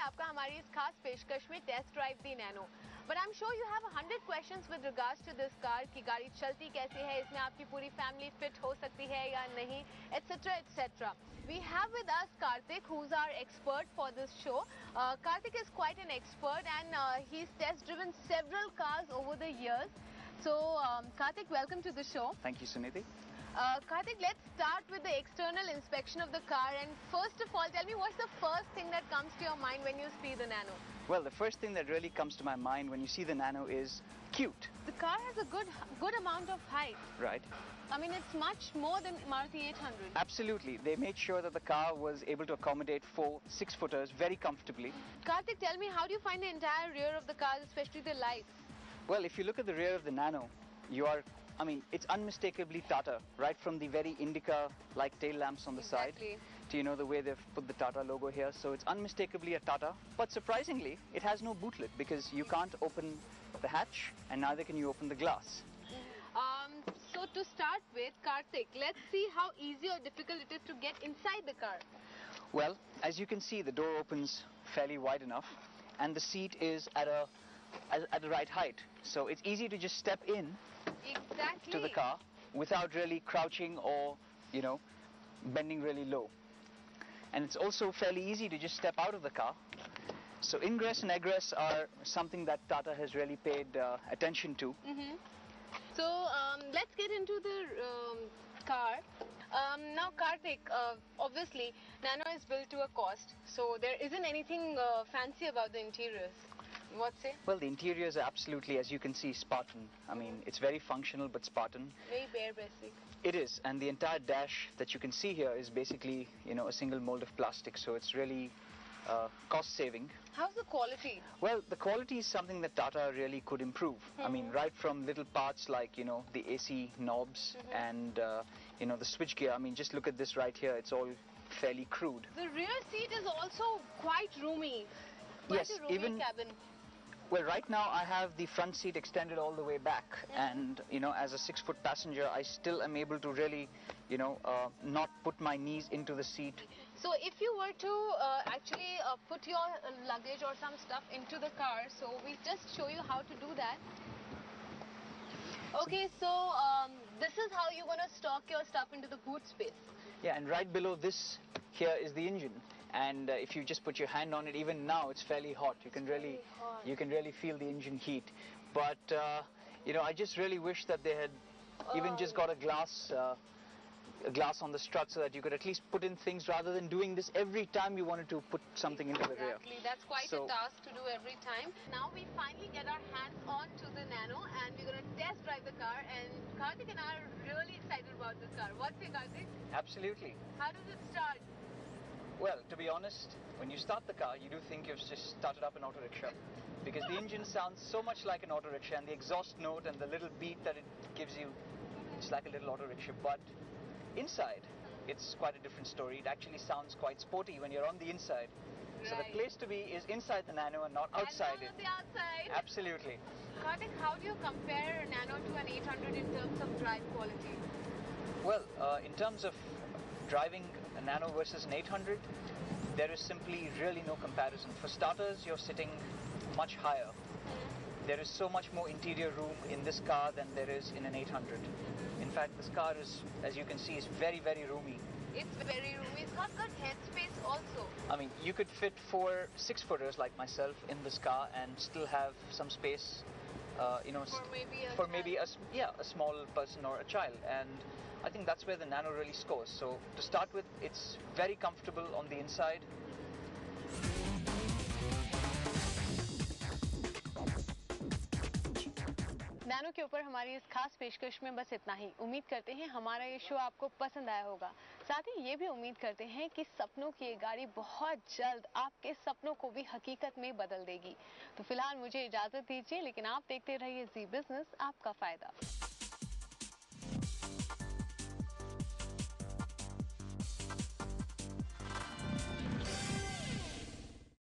आपका हमारी इस खास पेशकश में टेस्ट ड्राइव दी Nano. But I am sure you have 100 questions with regards to this car कि गाड़ी चलती कैसे है, इसमें आपकी पूरी फैमिली फिट हो सकती है या नहीं, etcetera etcetera. We have with us Karthik, who's our expert for this show. Karthik is quite an expert and he's test driven several cars over the years. So Karthik, welcome to the show. Thank you, Sunidhi. Karthik, let's start with the external inspection of the car, and first of all tell me what's the first thing that comes to your mind when you see the Nano? Well, the first thing that really comes to my mind when you see the Nano is cute. The car has a good amount of height. Right. I mean, it's much more than Maruti 800. Absolutely. They made sure that the car was able to accommodate 4 6-footers very comfortably. Karthik, tell me, how do you find the entire rear of the car, especially the lights? Well, if you look at the rear of the Nano, it's unmistakably Tata, right from the very Indica-like tail lamps on the side to, the way they've put the Tata logo here. So it's unmistakably a Tata. But surprisingly, it has no boot lid because you can't open the hatch and neither can you open the glass. So to start with, Karthik, let's see how easy or difficult it is to get inside the car. Well, as you can see, the door opens fairly wide enough and the seat is at the right height. So it's easy to just step in to the car without really crouching or, bending really low. And it's also fairly easy to just step out of the car. So ingress and egress are something that Tata has really paid attention to. So let's get into the car. Now Karthik, obviously Nano is built to a cost, so there isn't anything fancy about the interiors. What say? Well, the interiors are absolutely, as you can see, Spartan. I mean, it's very functional but Spartan. Very bare basic. It is, and the entire dash that you can see here is basically, a single mold of plastic, so it's really cost saving. How's the quality? Well, the quality is something that Tata really could improve. I mean, right from little parts like, the AC knobs and, the switch gear. I mean, just look at this right here. It's all fairly crude. The rear seat is also quite roomy. Quite a roomy cabin. Well, right now I have the front seat extended all the way back, and as a 6-foot passenger, I still am able to really, not put my knees into the seat. So if you were to actually put your luggage or some stuff into the car, so we just show you how to do that. Okay, so this is how you're going to stock your stuff into the boot space. Yeah, and right below this here is the engine. And if you just put your hand on it, even now it's fairly hot. You can really feel the engine heat. But I just really wish that they had even just got a glass on the strut so that you could at least put in things rather than doing this every time you wanted to put something into the rear. Exactly, that's quite a task to do every time. Now we finally get our hands on to the Nano and we're going to test drive the car, and Karthik and I are really excited about this car. What say, Karthik? Absolutely. How does it start? Well, to be honest, when you start the car, you do think you've just started up an auto rickshaw, because the engine sounds so much like an auto rickshaw, and the exhaust note and the little beat that it gives you, it's like a little auto rickshaw. But inside, it's quite a different story. It actually sounds quite sporty when you're on the inside. Right. So the place to be is inside the Nano and not outside it. And not the outside. Absolutely. Karthik, how do you compare a Nano to an 800 in terms of drive quality? Well, in terms of driving a Nano versus an 800, there is simply really no comparison. For starters, you're sitting much higher. There is so much more interior room in this car than there is in an 800. In fact, this car is, as you can see, is very, very roomy. It's very roomy. It's got good headspace also. I mean, you could fit 4 6-footers like myself in this car and still have some space, for maybe a small person or a child. And I think that's where the Nano really scores. So to start with, it's very comfortable on the inside. Nano के ऊपर हमारी इस खास पेशकश में बस इतना ही। उम्मीद करते हैं हमारा ये शो आपको पसंद आया होगा। साथ ही ये भी उम्मीद करते हैं कि सपनों की ये गाड़ी बहुत जल्द आपके सपनों को भी हकीकत में बदल देगी। तो फिलहाल मुझे इजाजत दीजिए, लेकिन आप देखते रहिए जी बिजनेस, आपका फायदा।